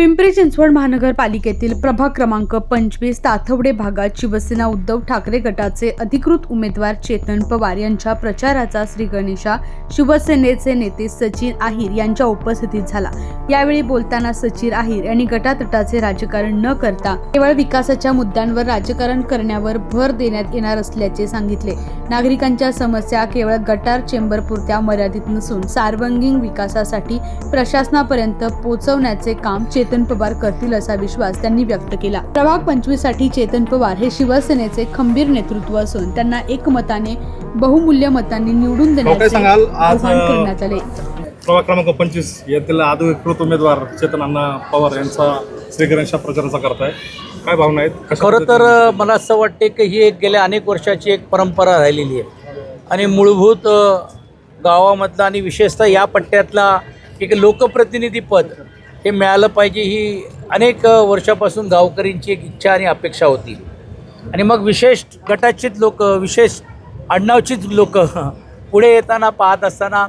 पिंपरी चिंचवड महानगरपालिकेतील प्रभाग क्रमांक 25 ताथवडे भागात शिवसेना उद्धव ठाकरे गटाचे अधिकृत उमेदवार चेतन पवार यांच्या प्रचाराचा श्रीगणेशा शिवसेनेचे नेते सचिन आहिर यांच्या उपस्थितीत झाला। यावेळी बोलताना सचिन आहिर यांनी गटातटाचे राजकारण न करता केवळ विकासाच्या मुद्द्यांवर राजकारण करण्यावर भर देण्यात येणार असल्याचे सांगितले। नागरिकांच्या समस्या केवळ गटार चेंबरपुरत्या मर्यादित नसून सार्वजनिक विकासासाठी प्रशासनापर्यंत पोहोचवण्याचे काम चेतन पवार करतील असा विश्वास त्यांनी व्यक्त केला। प्रभाग 25 साठी चेतन पवार हे शिवसेनेचे खंबीर नेतृत्व असून त्यांना एकमताने बहुमूल्य मतांनी निवडून देण्याचे आवाहन करण्यात आले। प्रभाग क्रमांक 25 येथील अधिकृत उमेदवार चेतन अण्णा पवार यांचा श्रीगणेशा प्रचाराचा करताय, काय भावना आहेत? खरं तर मला असं वाटते की ही एक गेल्या अनेक वर्षाची एक परंपरा राहिलेली आहे आणि मूलभूत गावामधला आणि विशेषतः या पट्ट्यातला एक लोकप्रतिनिधी पद हे मिळालं पाहिजे ही अनेक वर्षापासून गावकरींची एक इच्छा आणि अपेक्षा होती। आणि मग विशेष गटाचीच लोक, विशेष आडनावचीच लोक पुढे येताना पाहत असताना,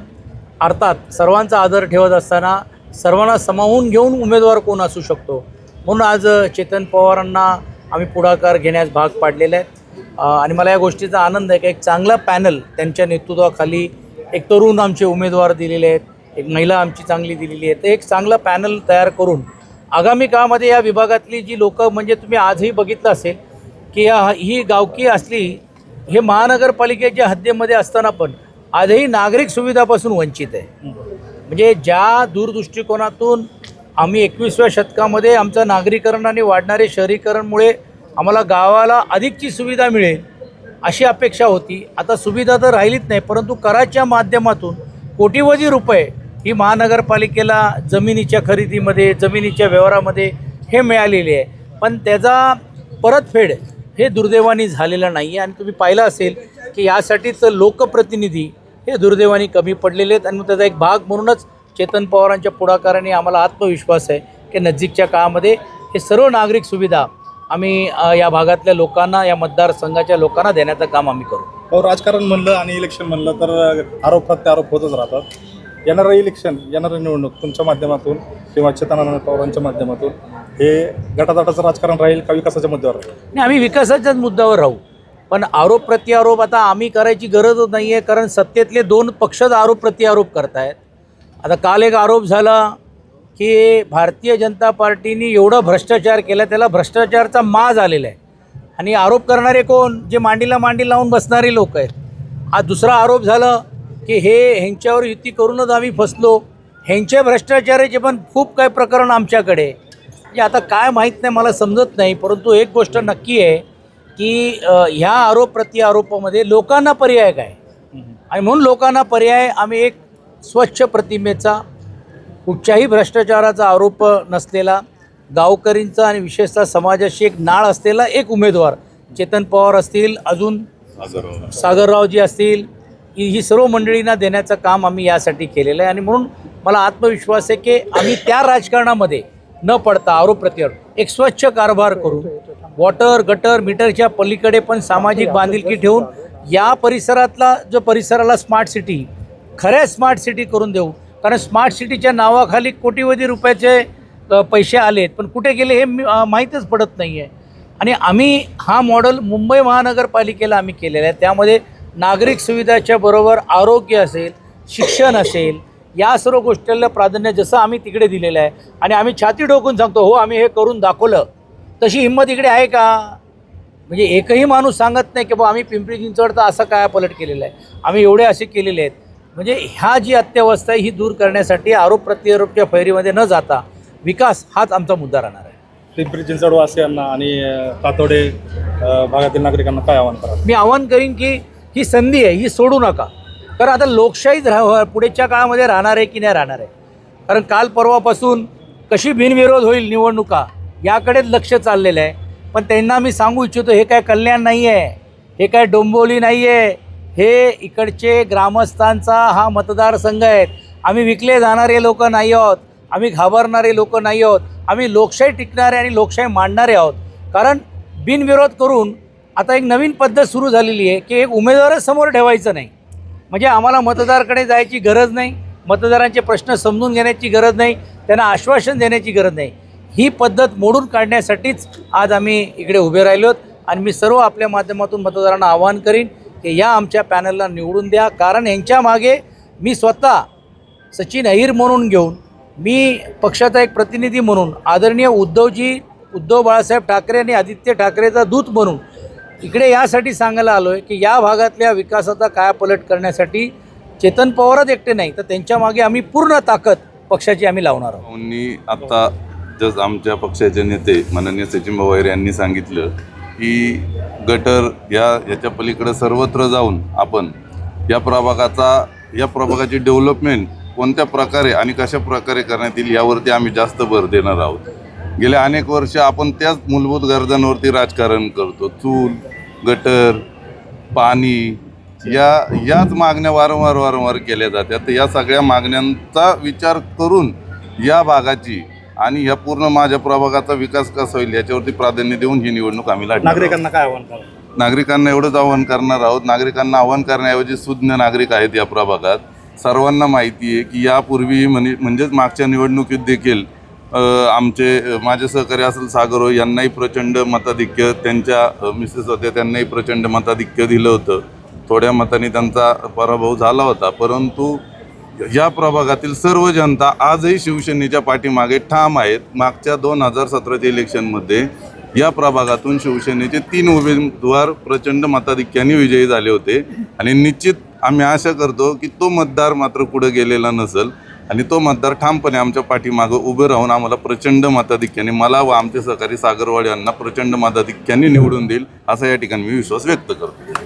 अर्थात सर्वांचा आदर ठेवत असताना सर्वांना सामावून घेऊन उमेदवार कोण असू शकतो, म्हणून आज चेतन पवारांना आम्ही पुढाकार घेण्यास भाग पाडलेला आहे। आणि मला या गोष्टीचा आनंद आहे की एक चांगला पॅनल त्यांच्या नेतृत्वाखाली एक तरुण आमचे उमेदवार दिलेले आहेत, एक महिला आमची चांगली दिलेली आहे। तर एक चांगला पॅनल तयार करून आगामी काळामध्ये या विभागातली जी लोक, म्हणजे तुम्ही आजही बघितलं असेल की ही गावकी असली, हे महानगरपालिकेच्या हद्दीमध्ये असताना पण आजही नागरिक सुविधापासून वंचित आहे। म्हणजे ज्या दूरदृष्टिकोनातून आम्ही 21व्या शतकामध्ये आमचं नागरीकरण आणि वाढणारे शहरीकरणमुळे आम्हाला गावाला अधिकची सुविधा मिळेल अशी अपेक्षा होती। आता सुविधा तर राहिलीच नाही, परंतु कराच्या माध्यमातून कोटीवधी रुपये ही महानगरपालिकेला जमिनीच्या खरेदीमध्ये, जमिनीच्या व्यवहारामध्ये हे मिळालेले आहे, पण त्याचा परतफेड हे दुर्दैवाने झालेलं नाही आहे। आणि तुम्ही पाहिलं असेल की यासाठीच लोकप्रतिनिधी हे दुर्दैवाने कमी पडलेले आहेत। आणि त्याचा एक भाग म्हणूनच चेतन पवारांच्या पुढाकाराने आम्हाला आत्मविश्वास आहे की नजीकच्या काळामध्ये हे सर्व नागरिक सुविधा आम्ही या भागातल्या लोकांना, या मतदारसंघाच्या लोकांना देण्याचं काम आम्ही करू। राजकारण म्हणलं आणि इलेक्शन म्हणलं तर आरोप प्रत्यारोप होतच राहतात। येणारं इलेक्शन, येणारं निवडणूक तुमच्या माध्यमातून किंवा चेतन अण्णा पवारांच्या माध्यमातून हे गटातटाचं राजकारण राहील का विकासाच्या मुद्द्यावर? नाही, आम्ही विकासाच्याच मुद्द्यावर राहू, पण आरोप प्रत्यारोप आता आम्ही करायची गरजच नाही आहे, कारण सत्तेतले दोन पक्षच आरोप प्रत्यारोप करतायत। आता काल एक आरोप झाला की भारतीय जनता पार्टीने एवढा भ्रष्टाचार केला, त्याला भ्रष्टाचाराचा माज आलेला आहे। आणि आरोप करणारे कोण? जे मांडीला मांडी लावून बसणारे लोक आहेत। आज दुसरा आरोप झाला की ह्यांच्यावर युती करूनच आम्ही फसलो, ह्यांचे भ्रष्टाचाराचे पण खूप काही प्रकरण आमच्याकडे। म्हणजे आता काय माहीत नाही, मला समजत नाही, परंतु एक गोष्ट नक्की आहे की ह्या आरोप प्रत्यारोपामध्ये लोकांना पर्याय काय, आणि म्हणून लोकांना पर्याय आम्ही एक स्वच्छ प्रतिमेचा, कुठच्याही भ्रष्टाचाराचा आरोप नसलेला, गावकरींचा आणि विशेषतः समाजाशी एक नाळ असलेला एक उमेदवार चेतन पवार असतील, अजून सागररावजी असतील, ही सर्व मंडळींना देण्याचं काम आम्ही यासाठी केलेलं आहे। आणि म्हणून मला आत्मविश्वास आहे की आम्ही त्या राजकारणामध्ये न पडता आरोप प्रत्यारोप एक स्वच्छ कारभार करून वॉटर, गटर, मीटरच्या पलीकडे पण सामाजिक बांधिलकी ठेवून या परिसरातला जो परिसराला स्मार्ट सिटी, खऱ्या स्मार्ट सिटी करून देऊ। कारण स्मार्ट सिटीच्या नावाखाली कोटीवधी रुपयाचे पैसे आलेत, पण कुठे गेले हे माहीतच पडत नाही आहे। आणि आम्ही हा मॉडेल मुंबई महानगरपालिकेला आम्ही केलेला आहे, त्यामध्ये नागरिक सुविधाच्या बरोबर आरोग्य असेल, शिक्षण असेल, या सर्व गोष्टीला प्राधान्य जसं आम्ही तिकडे दिलेलं आहे। आणि आम्ही छाती ठोकून सांगतो, हो आम्ही हे करून दाखवलं, तशी हिंमत इकडे आहे का? म्हणजे एकही माणूस सांगत नाही की बा आम्ही पिंपरी चिंचवडचा असं काय पलट केलेलं आहे, आम्ही एवढे असे केलेले आहेत। म्हणजे ह्या जी अत्यवस्था आहे ही दूर करण्यासाठी आरोप प्रत्यारोपच्या फैरीमध्ये न जाता विकास हाच आमचा मुद्दा राहणार आहे। पिंपरी चिंचवडवासियांना आणि तातोडे भागातील नागरिकांना काय आवाहन करा? मी आवाहन करीन की ही संधी आहे, ही सोडू नका, कारण आता लोकशाहीच पुढच्या काळामध्ये राहणार आहे की नाही राहणार आहे। कारण काल परवापासून कशी बिनविरोध होईल निवडणुका याकडेच लक्ष चाललेलं आहे। पण त्यांना मी सांगू इच्छितो, हे काय कल्याण नाही आहे, हे काय डोंबिवली नाही आहे, हे इकडचे ग्रामस्थांचा हा मतदारसंघ आहे। आम्ही विकले जाणारे लोक नाही आहोत, आम्ही घाबरणारे लोक नाही आहोत, आम्ही लोकशाही टिकणारे आणि लोकशाही मांडणारे आहोत। कारण बिनविरोध करून आता एक नवीन पद्धत सुरू झालेली आहे की एक उमेदवारच समोर ठेवायचं नाही, म्हणजे आम्हाला मतदाराकडे जायची गरज नाही, मतदारांचे प्रश्न समजून घेण्याची गरज नाही, त्यांना आश्वासन देण्याची गरज नाही। ही पद्धत मोडून काढण्यासाठीच आज आम्ही इकडे उभे राहिलोत आणि मी सर्व आपल्या माध्यमातून मतदारांना आवाहन करीन की या आमच्या पॅनलला निवडून द्या, कारण यांच्या मागे मी स्वतः सचिन अहिर म्हणून घेऊन, मी पक्षाचा एक प्रतिनिधी म्हणून, आदरणीय उद्धव बाळासाहेब ठाकरे आणि आदित्य ठाकरेचा दूत म्हणून इकडे यासाठी सांगायला आलो आहे की या भागातल्या विकासाचा कायापालट करण्यासाठी चेतन पवारच एकटे नाही तर त्यांच्या मागे आम्ही पूर्ण ताकद पक्षाची आम्ही लावणार आहोत. आता जस आमच्या पक्षाचे नेते माननीय सचिन पवार यांनी सांगितलं की गटर याच्या पलीकडे सर्वत्र जाऊन आपण या प्रभागाची डेव्हलपमेंट कोणत्या प्रकारे आणि कशा प्रकारे करण्यात येईल यावरती आम्ही जास्त भर देणार आहोत. गेल्या अनेक वर्ष आपण त्याच मूलभूत गरजांवरती राजकारण करतो. चूल, गटर, पाणी याच मागण्या वारंवार केल्या जातात. या सगळ्या मागण्यांचा विचार करून या भागाची आणि या पूर्ण माझ्या प्रभागाचा विकास कसा होईल याच्यावरती प्राधान्य देऊन ही निवडणूक आम्ही लढणार. नागरिकांना काय आव्हान करा? नागरिकांना एवढंच आव्हान करणार आहोत. नागरिकांना आव्हान करण्याऐवजी सुज्ञ नागरिक आहेत या प्रभागात. सर्वांना माहिती आहे की यापूर्वी म्हणजेच मागच्या निवडणुकीत देखील माझे सहकारी असेल सागर हो यांनाही प्रचंड मताधिक्य, त्यांच्या मिसेस होत्या त्यांनाही प्रचंड मताधिक्य दिलं होतं. थोड्या मतांनी त्यांचा पराभव झाला होता, परंतु या प्रभागातील सर्व जनता आजही शिवसेनेच्या पाठीमागे ठाम आहेत. मागच्या 2017च्या इलेक्शनमध्ये या प्रभागातून शिवसेनेचे 3 उमेदवार प्रचंड मताधिक्याने विजयी झाले होते आणि निश्चित आम्ही आशा करतो की तो मतदार मात्र पुढे गेलेला नसेल आणि तो मतदार ठामपणे आमच्या पाठीमागे उभे राहून आम्हाला प्रचंड मताधिक्याने, मला व आमचे सहकारी सागरवाड यांना प्रचंड मताधिक्याने निवडून देईल असा या ठिकाणी मी विश्वास व्यक्त करतो.